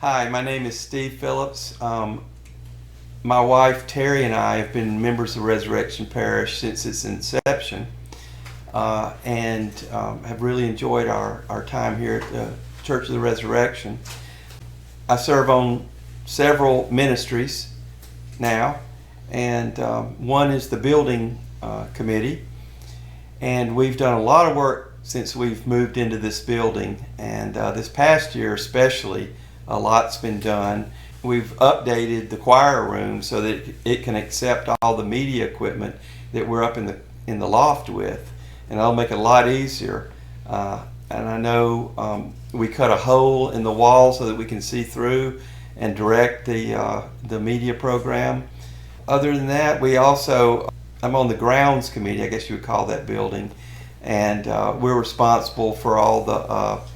Hi, my name is Steve Phillips. My wife Terry and I have been members of Resurrection Parish since its inception, and have really enjoyed our time here at the Church of the Resurrection. I serve on several ministries now, and one is the building committee, and we've done a lot of work since we've moved into this building, and this past year especially, a lot's been done. We've updated the choir room so that it can accept all the media equipment that we're up in the loft with, and that'll make it a lot easier. And I know we cut a hole in the wall so that we can see through and direct the media program. Other than that, I'm on the grounds committee, I guess you would call that building, and we're responsible for all the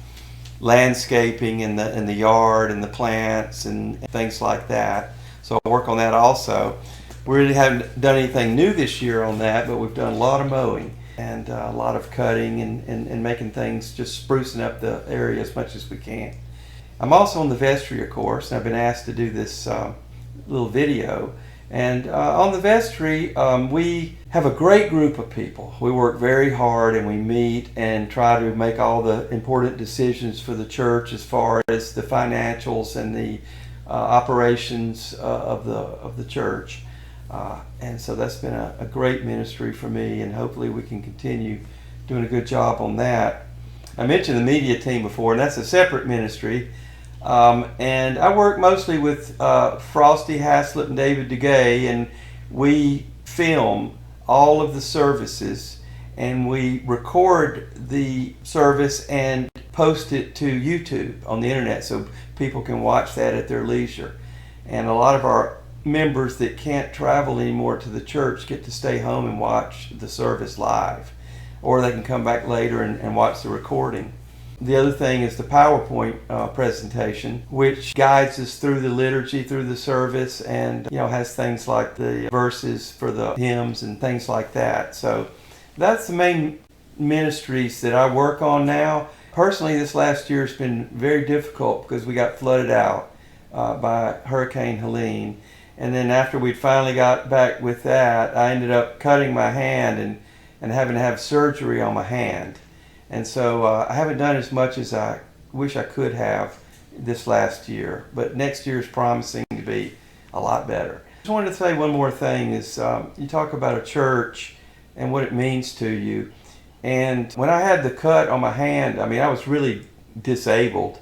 landscaping in the yard and the plants and things like that. So I work on that also. We really haven't done anything new this year on that, but we've done a lot of mowing and a lot of cutting and making things, just sprucing up the area as much as we can. I'm also on the vestry, of course, and I've been asked to do this little video. And on the vestry, we have a great group of people. We work very hard and we meet and try to make all the important decisions for the church as far as the financials and the operations of the church. And so that's been a great ministry for me, and hopefully we can continue doing a good job on that. I mentioned the media team before, and that's a separate ministry. And I work mostly with Frosty Haslett and David DeGay, and we film all of the services, and we record the service and post it to YouTube on the internet so people can watch that at their leisure. And a lot of our members that can't travel anymore to the church get to stay home and watch the service live, or they can come back later and watch the recording. The other thing is the PowerPoint presentation, which guides us through the liturgy, through the service, and has things like the verses for the hymns and things like that. So that's the main ministries that I work on now. Personally, this last year has been very difficult because we got flooded out by Hurricane Helene. And then after we'd finally got back with that, I ended up cutting my hand and having to have surgery on my hand. And so I haven't done as much as I wish I could have this last year, but next year is promising to be a lot better. I just wanted to say one more thing is you talk about a church and what it means to you. And when I had the cut on my hand, I was really disabled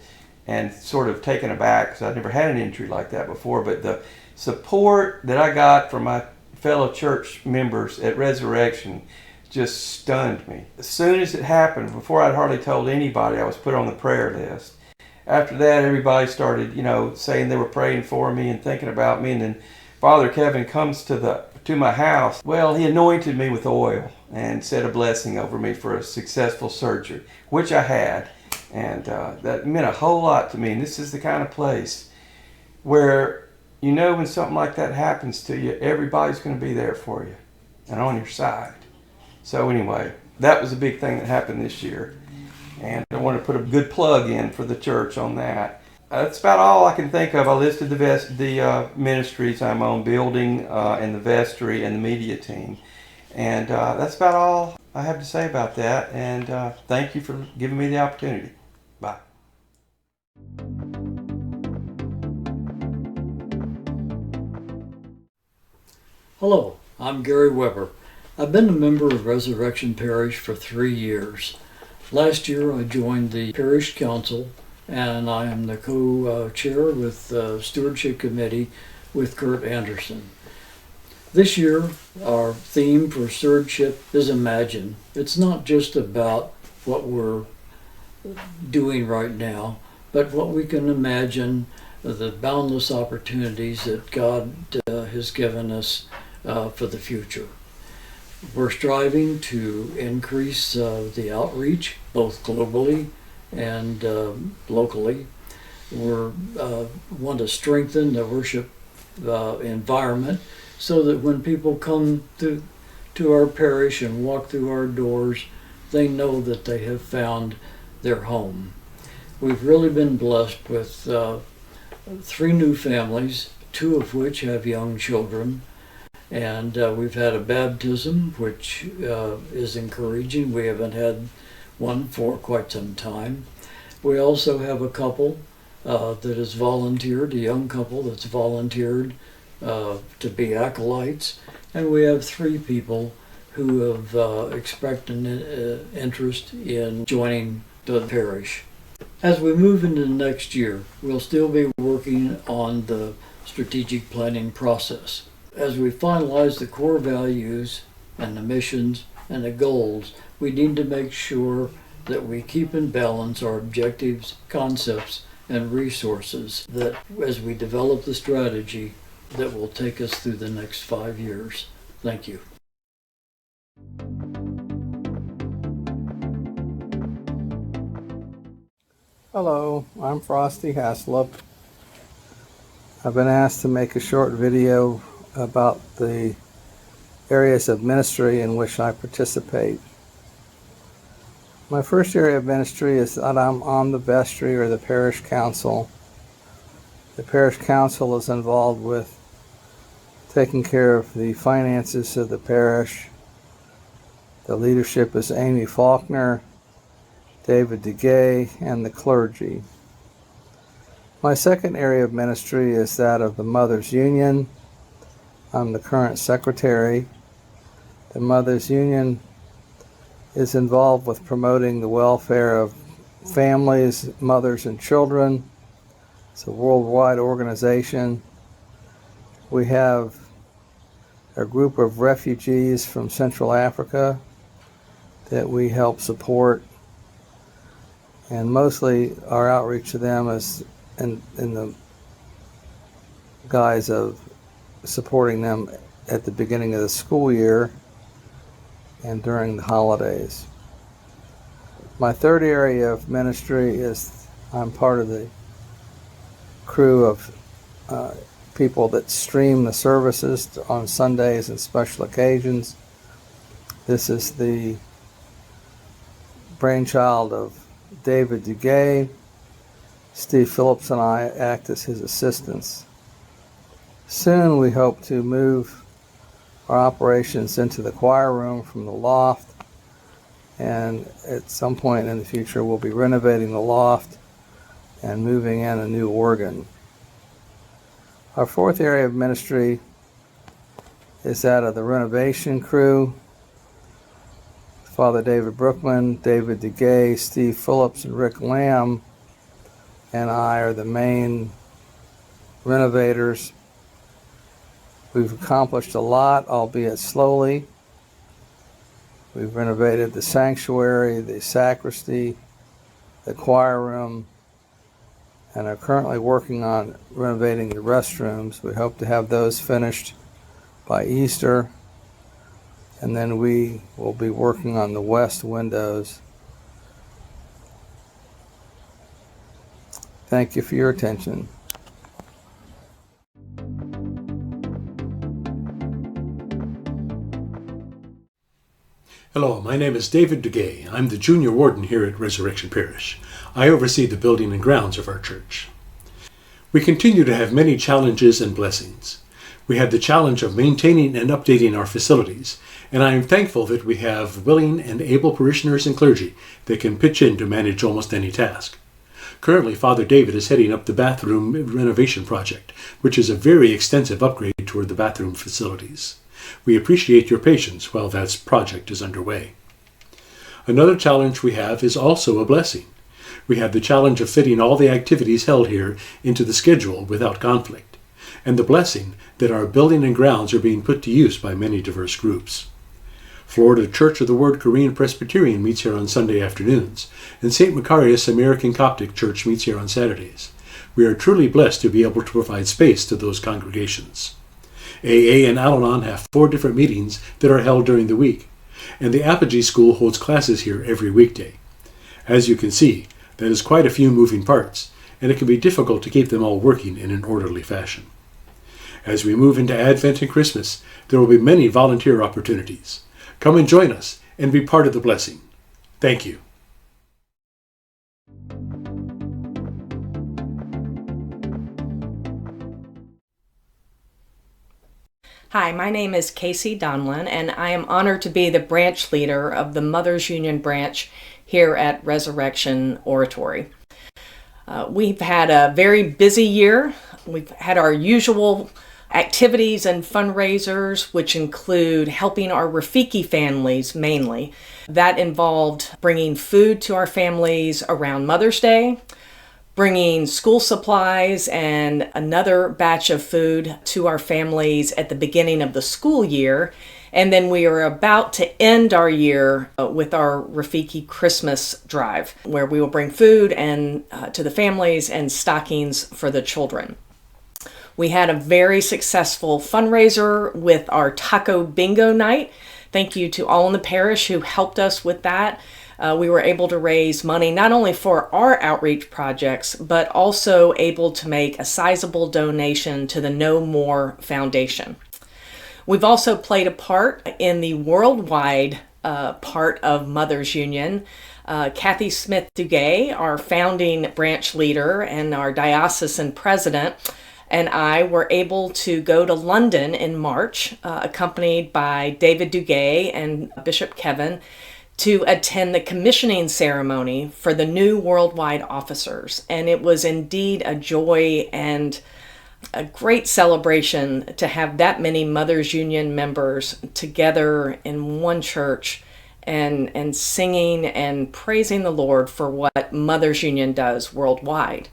and sort of taken aback because I'd never had an injury like that before, but the support that I got from my fellow church members at Resurrection just stunned me. As soon as it happened, before I'd hardly told anybody, I was put on the prayer list. After that, everybody started, saying they were praying for me and thinking about me. And then Father Kevin comes to my house. Well, he anointed me with oil and said a blessing over me for a successful surgery, which I had. And that meant a whole lot to me. And this is the kind of place where, when something like that happens to you, everybody's going to be there for you and on your side. So anyway, that was a big thing that happened this year, and I want to put a good plug in for the church on that. That's about all I can think of. I listed the ministries I'm on, building and the vestry and the media team, and that's about all I have to say about that, and thank you for giving me the opportunity. Bye. Hello, I'm Gary Weber. I've been a member of Resurrection Parish for 3 years. Last year I joined the Parish Council, and I am the co-chair with the Stewardship Committee with Kurt Anderson. This year our theme for stewardship is Imagine. It's not just about what we're doing right now, but what we can imagine, the boundless opportunities that God has given us for the future. We're striving to increase the outreach, both globally and locally. We want to strengthen the worship environment so that when people come to our parish and walk through our doors, they know that they have found their home. We've really been blessed with 3 new families, 2 of which have young children. And we've had a baptism, which is encouraging. We haven't had one for quite some time. We also have a couple that has volunteered, a young couple that's volunteered to be acolytes. And we have 3 people who have expressed an interest in joining the parish. As we move into next year, we'll still be working on the strategic planning process. As we finalize the core values and the missions and the goals, we need to make sure that we keep in balance our objectives, concepts, and resources that as we develop the strategy that will take us through the next 5 years. Thank you. Hello, I'm Frosty Haslip. I've been asked to make a short video about the areas of ministry in which I participate. My first area of ministry is that I'm on the vestry or the parish council. The parish council is involved with taking care of the finances of the parish. The leadership is Amy Faulkner, David DeGay, and the clergy. My second area of ministry is that of the Mothers Union. I'm the current secretary. The Mothers Union is involved with promoting the welfare of families, mothers, and children. It's a worldwide organization. We have a group of refugees from Central Africa that we help support. And mostly our outreach to them is in the guise of supporting them at the beginning of the school year and during the holidays. My third area of ministry is I'm part of the crew of people that stream the services on Sundays and special occasions. This is the brainchild of David DeGay. Steve Phillips and I act as his assistants. Soon we hope to move our operations into the choir room from the loft, and at some point in the future we'll be renovating the loft and moving in a new organ. Our fourth area of ministry is that of the renovation crew. Father David Brookman, David DeGay, Steve Phillips, and Rick Lamb and I are the main renovators. We've accomplished a lot, albeit slowly. We've renovated the sanctuary, the sacristy, the choir room, and are currently working on renovating the restrooms. We hope to have those finished by Easter. And then we will be working on the west windows. Thank you for your attention. Hello, my name is David DeGay. I'm the junior warden here at Resurrection Parish. I oversee the building and grounds of our church. We continue to have many challenges and blessings. We have the challenge of maintaining and updating our facilities, and I am thankful that we have willing and able parishioners and clergy that can pitch in to manage almost any task. Currently, Father David is heading up the bathroom renovation project, which is a very extensive upgrade toward the bathroom facilities. We appreciate your patience while that project is underway. Another challenge we have is also a blessing. We have the challenge of fitting all the activities held here into the schedule without conflict, and the blessing that our building and grounds are being put to use by many diverse groups. Florida Church of the Word Korean Presbyterian meets here on Sunday afternoons, and St. Macarius American Coptic Church meets here on Saturdays. We are truly blessed to be able to provide space to those congregations. AA and Al-Anon have 4 different meetings that are held during the week, and the Apogee School holds classes here every weekday. As you can see, that is quite a few moving parts, and it can be difficult to keep them all working in an orderly fashion. As we move into Advent and Christmas, there will be many volunteer opportunities. Come and join us and be part of the blessing. Thank you. Hi, my name is Casey Donlin, and I am honored to be the branch leader of the Mothers Union branch here at Resurrection Oratory. We've had a very busy year. We've had our usual activities and fundraisers, which include helping our Rafiki families mainly. That involved bringing food to our families around Mother's Day, bringing school supplies and another batch of food to our families at the beginning of the school year. And then we are about to end our year with our Rafiki Christmas drive, where we will bring food and to the families and stockings for the children. We had a very successful fundraiser with our taco bingo night. Thank you to all in the parish who helped us with that. We were able to raise money not only for our outreach projects, but also able to make a sizable donation to the No More Foundation. We've also played a part in the worldwide part of Mothers Union. Kathy Smith Duguay, our founding branch leader and our diocesan president, and I were able to go to London in March, accompanied by David Duguay and Bishop Kevin, to attend the commissioning ceremony for the new worldwide officers. And it was indeed a joy and a great celebration to have that many Mothers Union members together in one church and singing and praising the Lord for what Mothers Union does worldwide.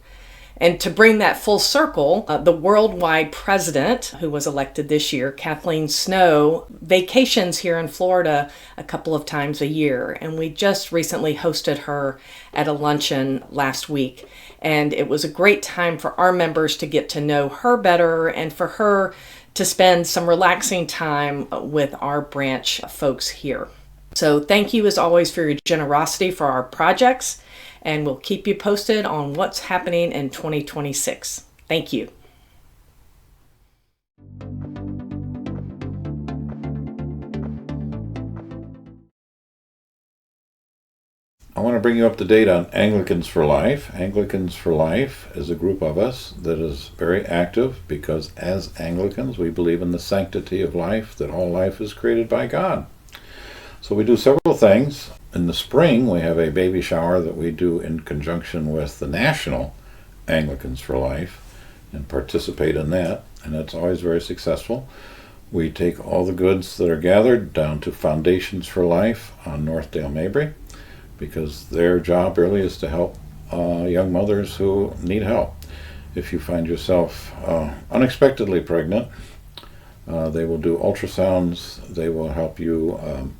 And to bring that full circle, the worldwide president, who was elected this year, Kathleen Snow, vacations here in Florida a couple of times a year. And we just recently hosted her at a luncheon last week. And it was a great time for our members to get to know her better and for her to spend some relaxing time with our branch folks here. So thank you as always for your generosity for our projects. And we'll keep you posted on what's happening in 2026. Thank you. I want to bring you up to date on Anglicans for Life. Anglicans for Life is a group of us that is very active because as Anglicans we believe in the sanctity of life, that all life is created by God. So we do several things. In the spring, we have a baby shower that we do in conjunction with the National Anglicans for Life and participate in that, and that's always very successful. We take all the goods that are gathered down to Foundations for Life on Northdale Mabry because their job really is to help young mothers who need help. If you find yourself unexpectedly pregnant, they will do ultrasounds, they will help you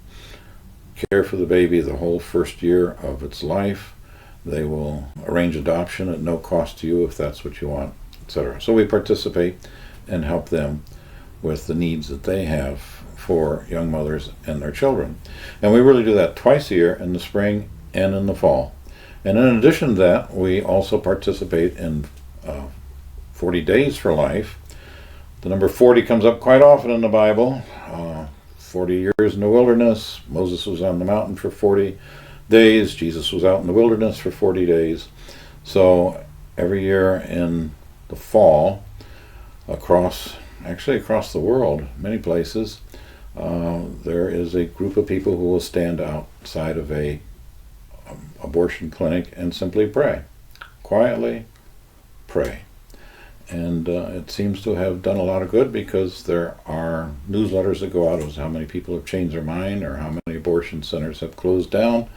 care for the baby the whole first year of its life. They will arrange adoption at no cost to you if that's what you want, etc. So we participate and help them with the needs that they have for young mothers and their children. And we really do that twice a year, in the spring and in the fall. And in addition to that, we also participate in 40 Days for Life. The number 40 comes up quite often in the Bible. 40 years in the wilderness. Moses was on the mountain for 40 days. Jesus was out in the wilderness for 40 days. So every year in the fall, across the world, many places, there is a group of people who will stand outside of a abortion clinic and simply pray. Quietly pray. And it seems to have done a lot of good because there are newsletters that go out as how many people have changed their mind or how many abortion centers have closed down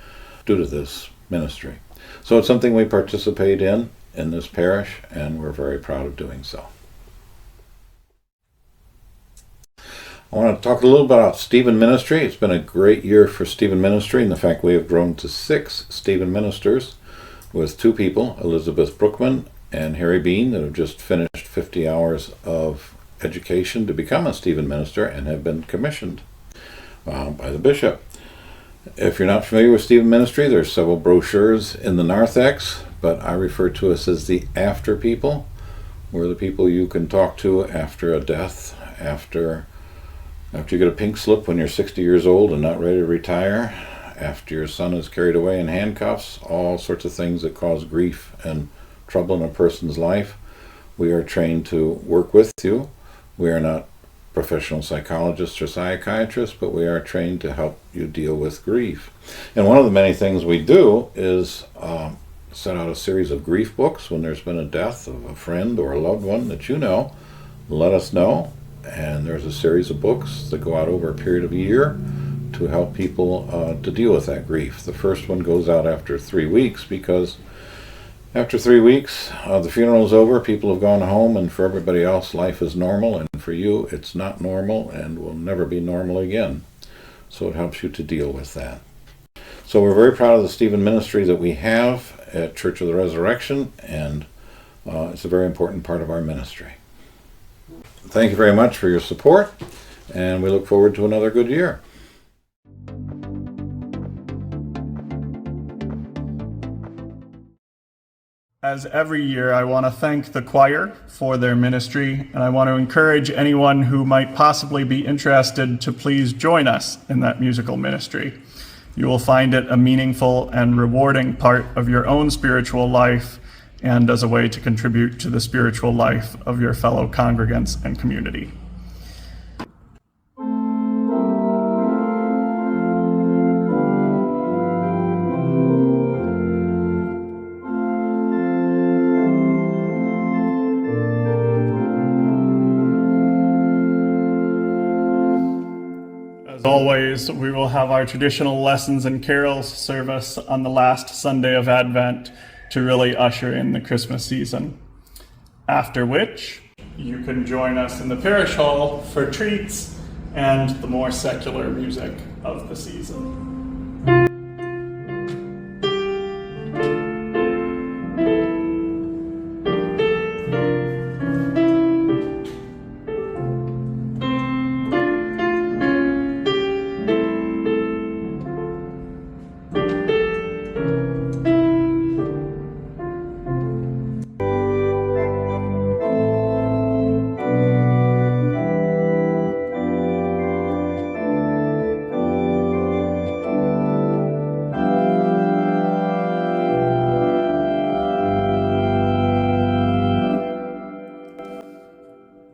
due to this ministry. So it's something we participate in this parish, and we're very proud of doing so. I want to talk a little bit about Stephen Ministry. It's been a great year for Stephen Ministry, and the fact we have grown to 6 Stephen ministers with 2 people, Elizabeth Brookman and Harry Bean, that have just finished 50 hours of education to become a Stephen minister and have been commissioned by the bishop. If you're not familiar with Stephen Ministry, there's several brochures in the narthex, but I refer to us as the after people. We're the people you can talk to after a death, after you get a pink slip when you're 60 years old and not ready to retire, after your son is carried away in handcuffs, all sorts of things that cause grief and trouble in a person's life. We are trained to work with you. We are not professional psychologists or psychiatrists, but we are trained to help you deal with grief. And one of the many things we do is set out a series of grief books when there's been a death of a friend or a loved one that you know. Let us know. And there's a series of books that go out over a period of a year to help people to deal with that grief. The first one goes out after 3 weeks, because after 3 weeks, the funeral is over, people have gone home, and for everybody else, life is normal, and for you, it's not normal and will never be normal again. So it helps you to deal with that. So we're very proud of the Stephen ministry that we have at Church of the Resurrection, and it's a very important part of our ministry. Thank you very much for your support, and we look forward to another good year. As every year, I want to thank the choir for their ministry, and I want to encourage anyone who might possibly be interested to please join us in that musical ministry. You will find it a meaningful and rewarding part of your own spiritual life, and as a way to contribute to the spiritual life of your fellow congregants and community. As always, we will have our traditional lessons and carols service on the last Sunday of Advent to really usher in the Christmas season. After which, you can join us in the parish hall for treats and the more secular music of the season.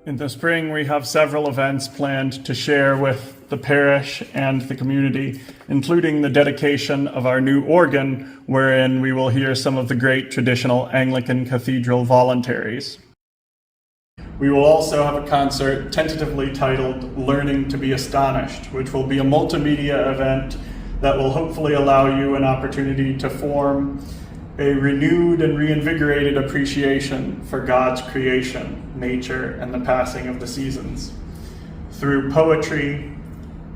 In the spring, we have several events planned to share with the parish and the community, including the dedication of our new organ, wherein we will hear some of the great traditional Anglican cathedral voluntaries. We will also have a concert tentatively titled Learning to be Astonished, which will be a multimedia event that will hopefully allow you an opportunity to form a renewed and reinvigorated appreciation for God's creation, nature, and the passing of the seasons. Through poetry,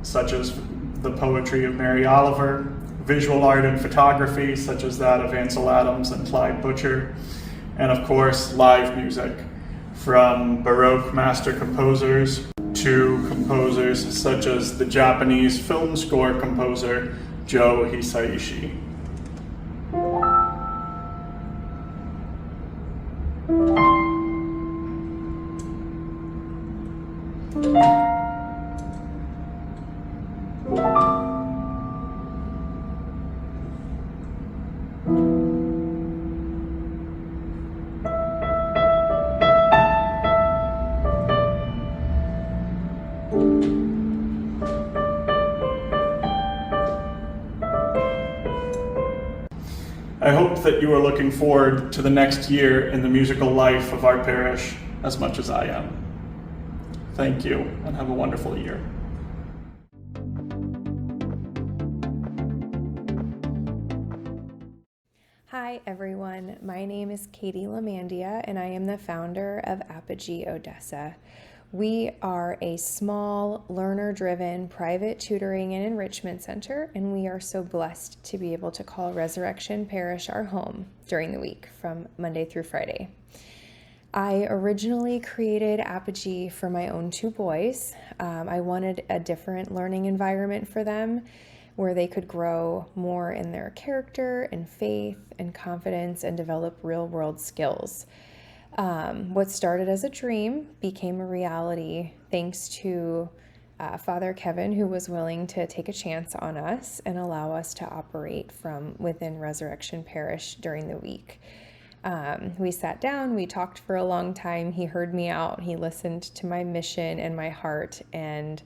such as the poetry of Mary Oliver, visual art and photography, such as that of Ansel Adams and Clyde Butcher, and of course, live music, from Baroque master composers to composers such as the Japanese film score composer Joe Hisaishi. I hope that you are looking forward to the next year in the musical life of our parish as much as I am. Thank you, and have a wonderful year. Hi everyone, my name is Katie Lamandia and I am the founder of Apogee Odessa. We are a small, learner-driven private tutoring and enrichment center, and we are so blessed to be able to call Resurrection Parish our home during the week from Monday through Friday. I originally created Apogee for my own two boys. I wanted a different learning environment for them where they could grow more in their character and faith and confidence and develop real-world skills. What started as a dream became a reality thanks to Father Kevin, who was willing to take a chance on us and allow us to operate from within Resurrection Parish during the week. We sat down, we talked for a long time. He heard me out, he listened to my mission and my heart, and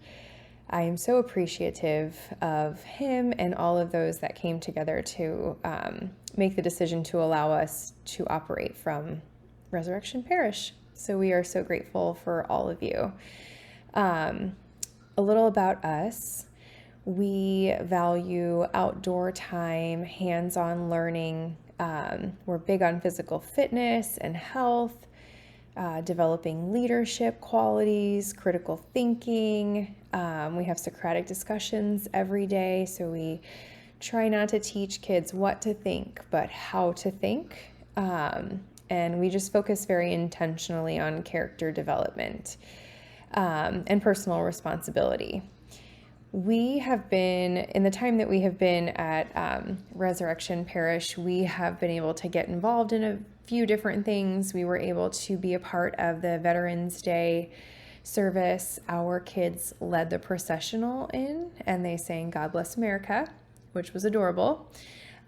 I am so appreciative of him and all of those that came together to make the decision to allow us to operate from Resurrection Parish. So we are so grateful for all of you. A little about us. We value outdoor time, hands-on learning. We're big on physical fitness and health, developing leadership qualities, critical thinking. We have Socratic discussions every day, so we try not to teach kids what to think, but how to think. And we just focus very intentionally on character development and personal responsibility. We have been, in the time that we have been at Resurrection Parish, we have been able to get involved in a few different things. We were able to be a part of the Veterans Day service. Our kids led the processional in, and they sang God Bless America, which was adorable.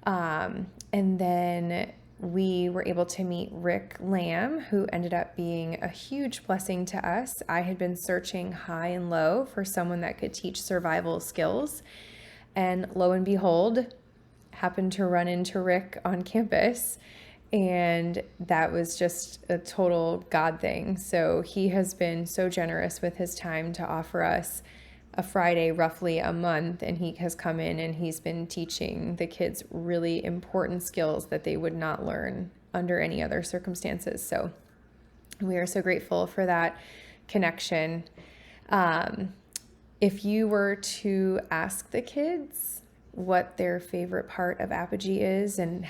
And then we were able to meet Rick Lamb, who ended up being a huge blessing to us. I had been searching high and low for someone that could teach survival skills, and lo and behold, happened to run into Rick on campus, and that was just a total God thing. So he has been so generous with his time to offer us a Friday roughly a month, and he has come in and he's been teaching the kids really important skills that they would not learn under any other circumstances. So we are so grateful for that connection. If you were to ask the kids what their favorite part of Apogee is and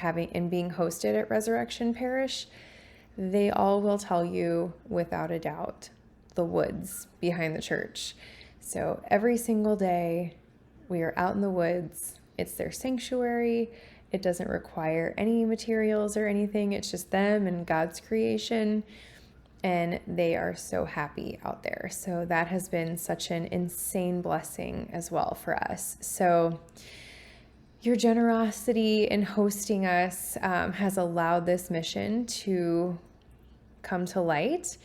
being hosted at Resurrection Parish, they all will tell you without a doubt the woods behind the church. So every single day we are out in the woods. It's their sanctuary. It doesn't require any materials or anything. It's just them and God's creation. And they are so happy out there. So that has been such an insane blessing as well for us. So your generosity in hosting us has allowed this mission to come to light.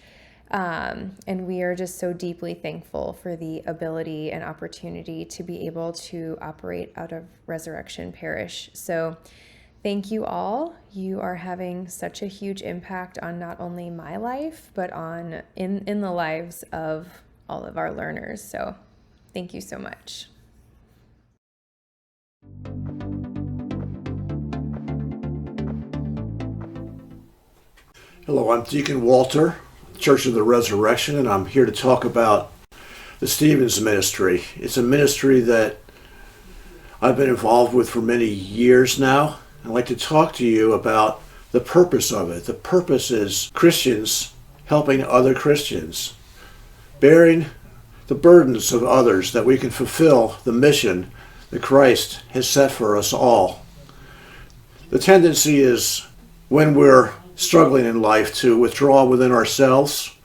And we are just so deeply thankful for the ability and opportunity to be able to operate out of Resurrection Parish. So thank you all. You are having such a huge impact on not only my life, but in the lives of all of our learners. So thank you so much. Hello, I'm Deacon Walter, Church of the Resurrection, and I'm here to talk about the Stevens Ministry. It's a ministry that I've been involved with for many years now. I'd like to talk to you about the purpose of it. The purpose is Christians helping other Christians, bearing the burdens of others, that we can fulfill the mission that Christ has set for us all. The tendency is, when we're struggling in life, to withdraw within ourselves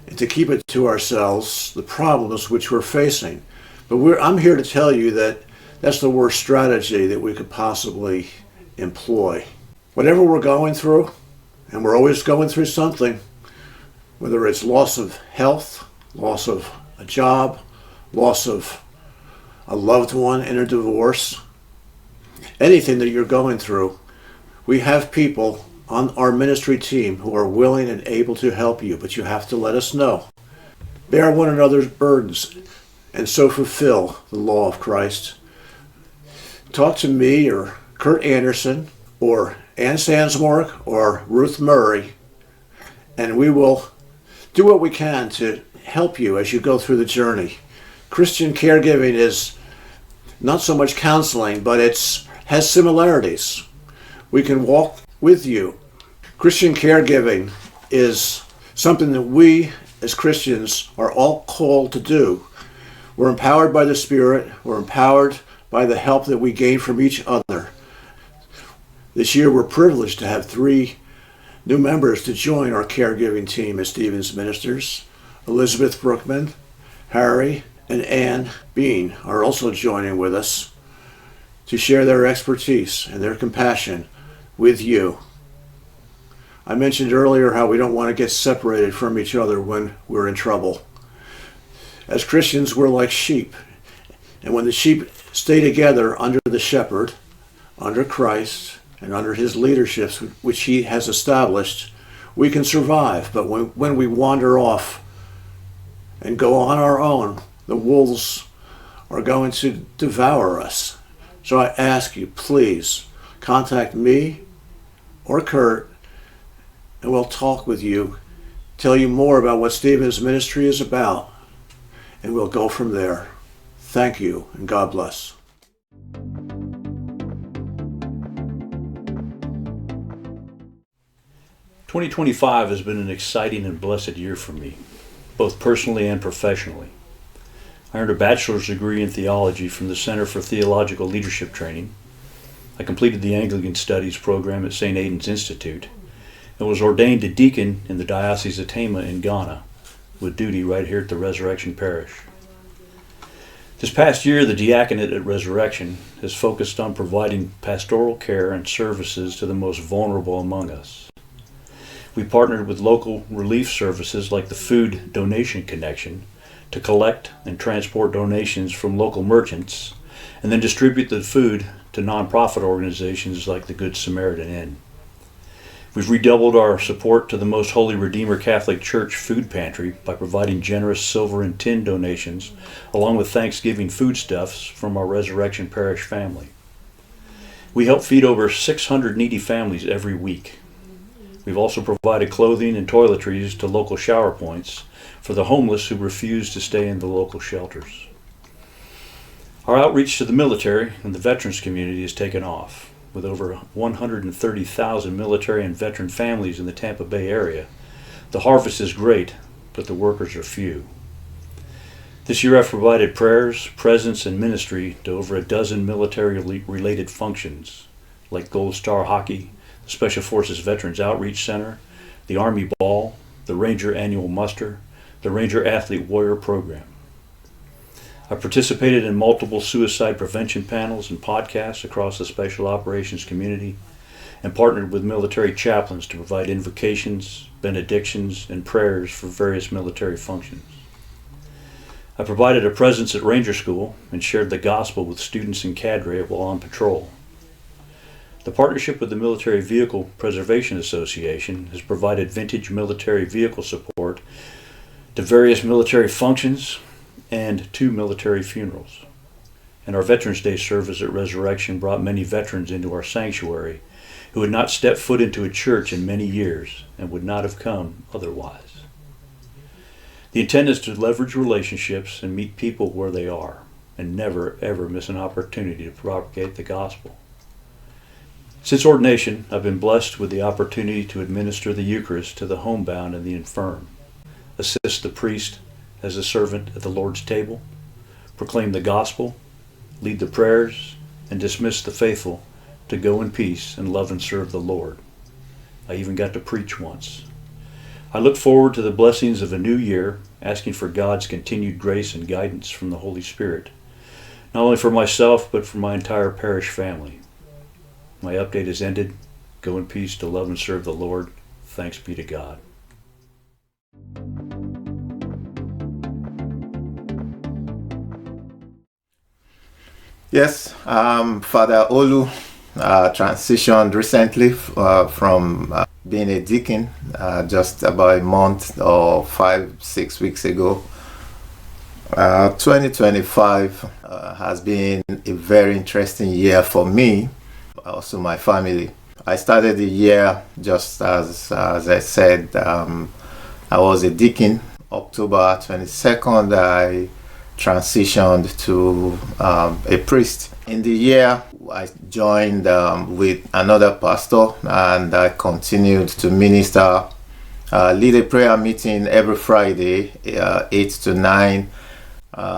and to keep it to ourselves, the problems which we're facing. But I'm here to tell you that that's the worst strategy that we could possibly employ. Whatever we're going through, and we're always going through something, whether it's loss of health, loss of a job, loss of a loved one in a divorce, anything that you're going through, we have people on our ministry team who are willing and able to help you, but you have to let us know. Bear one another's burdens and so fulfill the law of Christ. Talk to me or Kurt Anderson or Ann Sandsmark or Ruth Murray, and we will do what we can to help you as you go through the journey. Christian caregiving is not so much counseling, but it has similarities. We can walk with you. Christian caregiving is something that we as Christians are all called to do. We're empowered by the Spirit. We're empowered by the help that we gain from each other. This year we're privileged to have 3 new members to join our caregiving team as Stevens ministers. Elizabeth Brookman, Harry, and Ann Bean are also joining with us to share their expertise and their compassion with you. I mentioned earlier how we don't want to get separated from each other when we're in trouble. As Christians, we're like sheep. And when the sheep stay together under the shepherd, under Christ, and under his leadership, which he has established, we can survive. But when we wander off and go on our own, the wolves are going to devour us. So I ask you, please contact me or Kurt, and we'll talk with you, tell you more about what Stephen's ministry is about, and we'll go from there. Thank you, and God bless. "2025 has been an exciting and blessed year for me, both personally and professionally. I earned a bachelor's degree in theology from the Center for Theological Leadership Training. I completed the Anglican Studies program at St. Aidan's Institute and was ordained a deacon in the Diocese of Tama in Ghana, with duty right here at the Resurrection Parish. This past year, the diaconate at Resurrection has focused on providing pastoral care and services to the most vulnerable among us. We partnered with local relief services like the Food Donation Connection to collect and transport donations from local merchants and then distribute the food to nonprofit organizations like the Good Samaritan Inn. We've redoubled our support to the Most Holy Redeemer Catholic Church food pantry by providing generous silver and tin donations along with Thanksgiving foodstuffs from our Resurrection Parish family. We help feed over 600 needy families every week. We've also provided clothing and toiletries to local shower points for the homeless who refuse to stay in the local shelters. Our outreach to the military and the veterans community has taken off. With over 130,000 military and veteran families in the Tampa Bay area, the harvest is great, but the workers are few. This year I've provided prayers, presence, and ministry to over a dozen military-related functions, like Gold Star Hockey, the Special Forces Veterans Outreach Center, the Army Ball, the Ranger Annual Muster, the Ranger Athlete Warrior Program. I participated in multiple suicide prevention panels and podcasts across the special operations community and partnered with military chaplains to provide invocations, benedictions, and prayers for various military functions. I provided a presence at Ranger School and shared the gospel with students and cadre while on patrol. The partnership with the Military Vehicle Preservation Association has provided vintage military vehicle support to various military functions and 2 military funerals. And our Veterans Day service at Resurrection brought many veterans into our sanctuary who had not stepped foot into a church in many years and would not have come otherwise. The intent is to leverage relationships and meet people where they are and never ever miss an opportunity to propagate the gospel. Since ordination, I've been blessed with the opportunity to administer the Eucharist to the homebound and the infirm, assist the priest as a servant at the Lord's table, proclaim the gospel, lead the prayers, and dismiss the faithful to go in peace and love and serve the Lord. I even got to preach once. I look forward to the blessings of a new year, asking for God's continued grace and guidance from the Holy Spirit, not only for myself, but for my entire parish family. My update is ended. Go in peace to love and serve the Lord. Thanks be to God. Yes, Father Olu transitioned recently from being a deacon just about a month or 5-6 weeks ago. 2025 has been a very interesting year for me, also my family. I started the year just as I said, I was a deacon. October 22nd, I transitioned to a priest. In the year, I joined with another pastor, and I continued to minister, lead a prayer meeting every Friday, 8 to 9.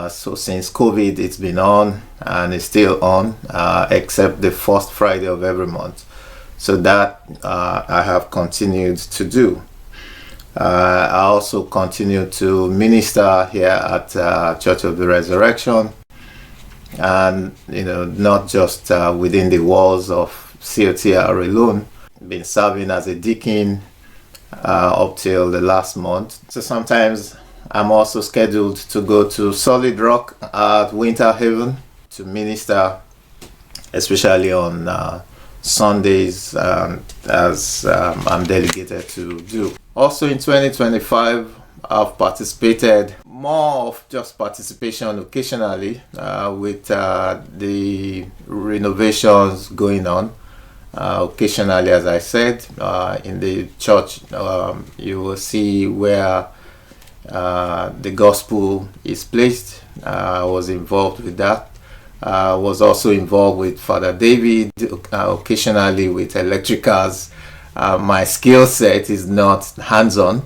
So since COVID, it's been on, and it's still on, except the first Friday of every month. So that I have continued to do. I also continue to minister here at Church of the Resurrection, and not just within the walls of COTR alone. Been serving as a deacon up till the last month. So sometimes I'm also scheduled to go to Solid Rock at Winter Haven to minister, especially on Sundays, as I'm delegated to do. Also in 2025, I've participated more of just participation occasionally with the renovations going on. Occasionally, as I said, in the church, you will see where the gospel is placed. I was involved with that. I was also involved with Father David, occasionally with electricals. My skill set is not hands-on.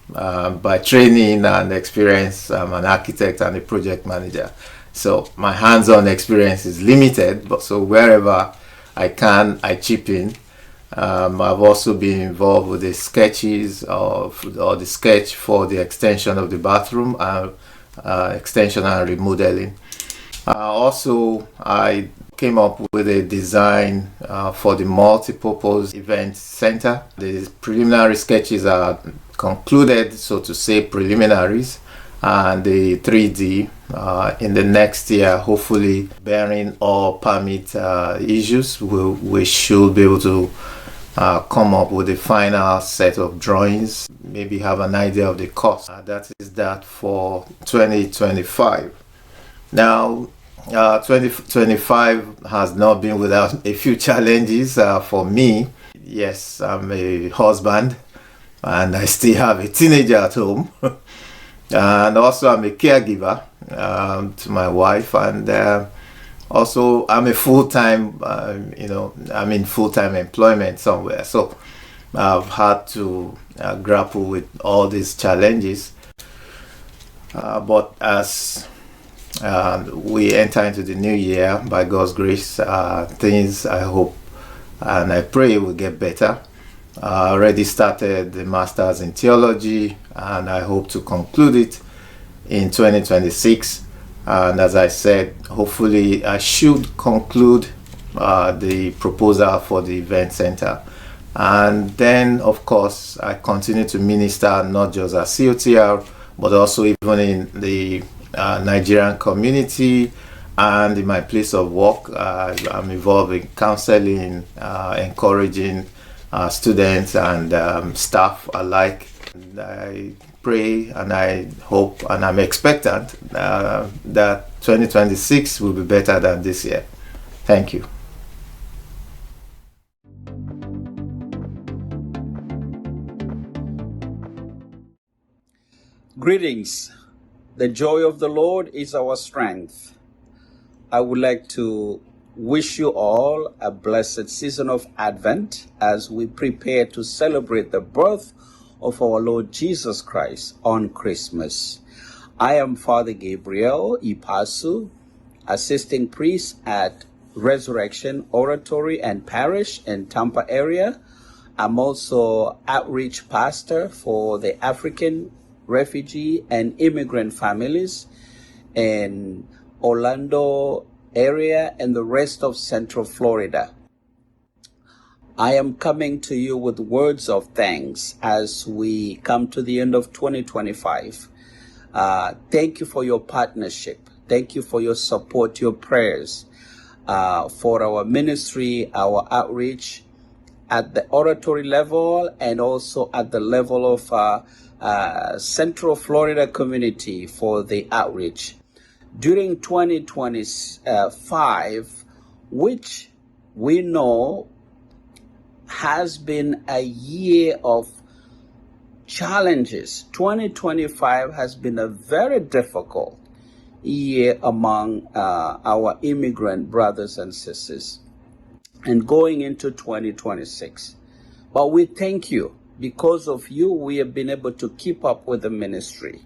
By training and experience, I'm an architect and a project manager. So my hands-on experience is limited, but so wherever I can, I chip in. I've also been involved with the sketches or the sketch for the extension of the bathroom, extension and remodeling. Also, I came up with a design for the multi-purpose event center. The preliminary sketches are concluded, so to say, preliminaries, and the 3D in the next year, hopefully bearing all permit issues, we should be able to come up with a final set of drawings, maybe have an idea of the cost. That is that for 2025. Now, 2025 has not been without a few challenges for me. Yes, I'm a husband and I still have a teenager at home. And also I'm a caregiver to my wife, and also I'm a full-time, I'm in full-time employment somewhere. So I've had to grapple with all these challenges. But as we enter into the new year, by God's grace, things I hope and I pray will get better. I already started the Master's in Theology, and I hope to conclude it in 2026. And as I said, hopefully I should conclude the proposal for the event center. And then, of course, I continue to minister not just at COTR, but also even in the Nigerian community and in my place of work. I'm involved in counseling, encouraging students and staff alike. And I pray and I hope and I'm expectant that 2026 will be better than this year. Thank you. Greetings. The joy of the Lord is our strength. I would like to wish you all a blessed season of Advent as we prepare to celebrate the birth of our Lord Jesus Christ on Christmas. I am Father Gabriel Ipasu, assisting priest at Resurrection Oratory and Parish in Tampa area. I'm also outreach pastor for the African refugee and immigrant families in Orlando area and the rest of Central Florida. I am coming to you with words of thanks as we come to the end of 2025. Thank you for your partnership. Thank you for your support, your prayers for our ministry, our outreach at the oratory level and also at the level of Central Florida community for the outreach. During 2025, which we know has been a year of challenges, 2025 has been a very difficult year among our immigrant brothers and sisters, and going into 2026. But we thank you. Because of you, we have been able to keep up with the ministry.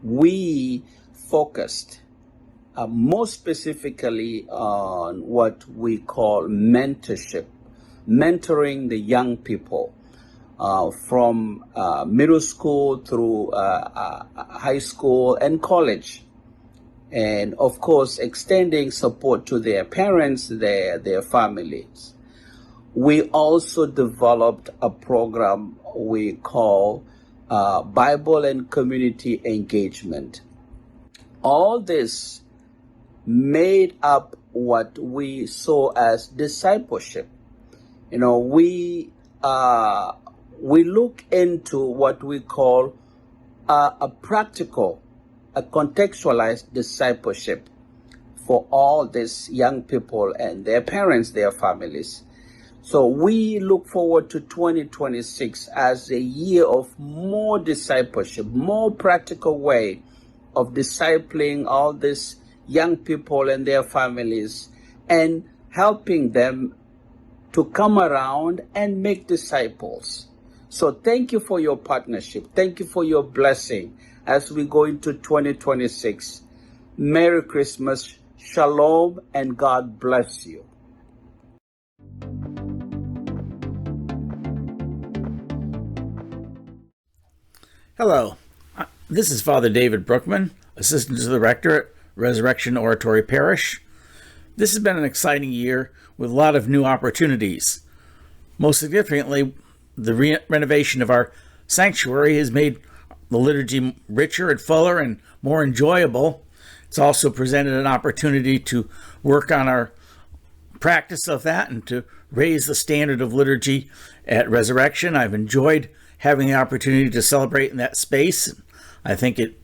We focused more specifically on what we call mentorship, mentoring the young people from middle school through high school and college. And of course, extending support to their parents, their families. we also developed a program we call Bible and Community Engagement. All this made up what we saw as discipleship. You know, we look into what we call a practical, a contextualized discipleship for all these young people and their parents, their families. So we look forward to 2026 as a year of more discipleship, more practical way of discipling all these young people and their families and helping them to come around and make disciples. So thank you for your partnership. Thank you for your blessing as we go into 2026. Merry Christmas, Shalom, and God bless you. Hello, this is Father David Brookman, Assistant to the Rector at Resurrection Oratory Parish. This has been an exciting year with a lot of new opportunities. Most significantly, the renovation of our sanctuary has made the liturgy richer and fuller and more enjoyable. It's also presented an opportunity to work on our practice of that and to raise the standard of liturgy at Resurrection. I've enjoyed having the opportunity to celebrate in that space. I think it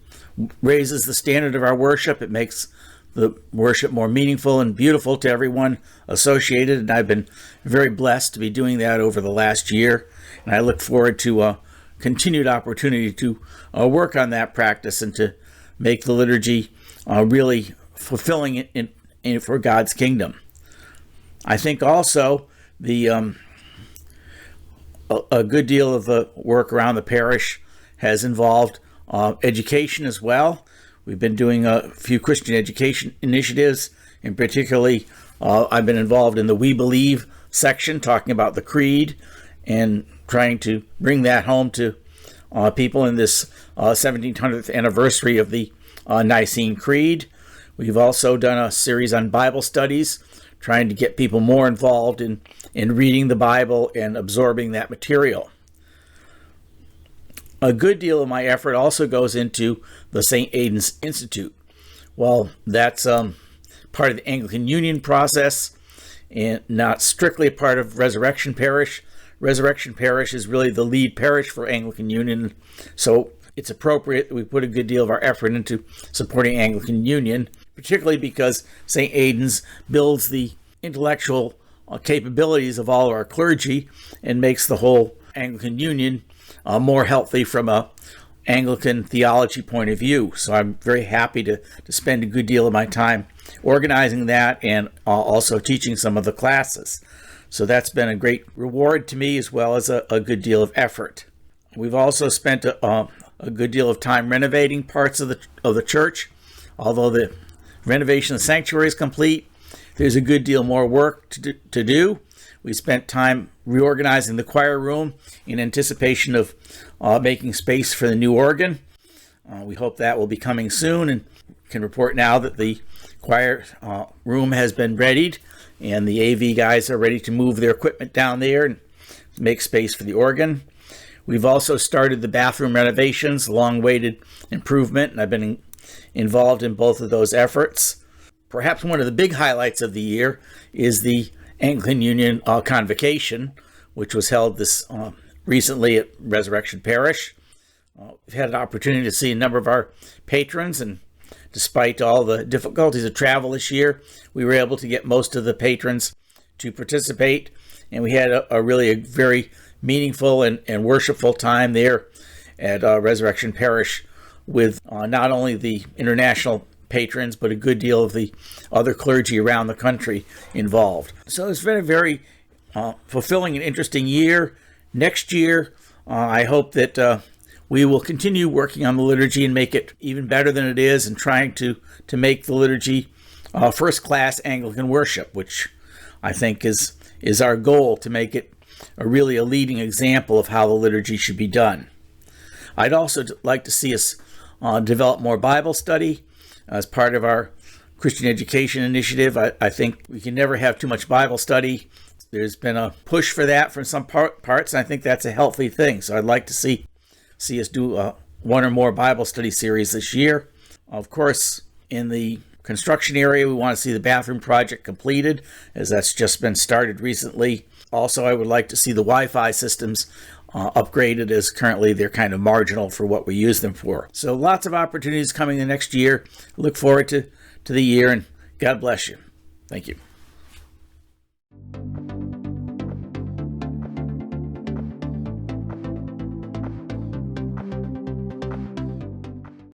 raises the standard of our worship. It makes the worship more meaningful and beautiful to everyone associated, and I've been very blessed to be doing that over the last year, and I look forward to a continued opportunity to work on that practice and to make the liturgy really fulfilling for God's kingdom. I think also a good deal of the work around the parish has involved education as well. We've been doing a few Christian education initiatives, and particularly I've been involved in the We Believe section, talking about the Creed and trying to bring that home to people in this 1700th anniversary of the Nicene Creed. We've also done a series on Bible studies, trying to get people more involved in reading the Bible and absorbing that material. A good deal of my effort also goes into the St. Aidan's Institute. Well, that's part of the Anglican Union process and not strictly a part of Resurrection Parish. Resurrection Parish is really the lead parish for Anglican Union, so it's appropriate that we put a good deal of our effort into supporting Anglican Union, particularly because St. Aidan's builds the intellectual capabilities of all of our clergy and makes the whole Anglican Union more healthy from a Anglican theology point of view. So I'm very happy to spend a good deal of my time organizing that and also teaching some of the classes. So that's been a great reward to me, as well as a good deal of effort. We've also spent a good deal of time renovating parts of the church. Although the renovation of the sanctuary is complete, there's a good deal more work to do. We spent time reorganizing the choir room in anticipation of making space for the new organ. We hope that will be coming soon, and can report now that the choir room has been readied and the AV guys are ready to move their equipment down there and make space for the organ. We've also started the bathroom renovations, long-awaited improvement, and I've been involved in both of those efforts. Perhaps one of the big highlights of the year is the Anglican Union Convocation, which was held this recently at Resurrection Parish. We've had an opportunity to see a number of our patrons, and despite all the difficulties of travel this year, we were able to get most of the patrons to participate, and we had a really very meaningful and worshipful time there at Resurrection Parish with not only the international patrons, but a good deal of the other clergy around the country involved. So it's been a very fulfilling and interesting year. Next year, I hope that we will continue working on the liturgy and make it even better than it is, and trying to make the liturgy first-class Anglican worship, which I think is our goal, to make it a leading example of how the liturgy should be done. I'd also like to see us develop more Bible study as part of our Christian education initiative. I think we can never have too much Bible study. There's been a push for that from some parts, and I think that's a healthy thing. So I'd like to see us do one or more Bible study series this year. Of course, in the construction area, we want to see the bathroom project completed, as that's just been started recently. Also, I would like to see the Wi-Fi systems upgraded, as currently they're kind of marginal for what we use them for. So lots of opportunities coming the next year. Look forward to the year, and God bless you. Thank you.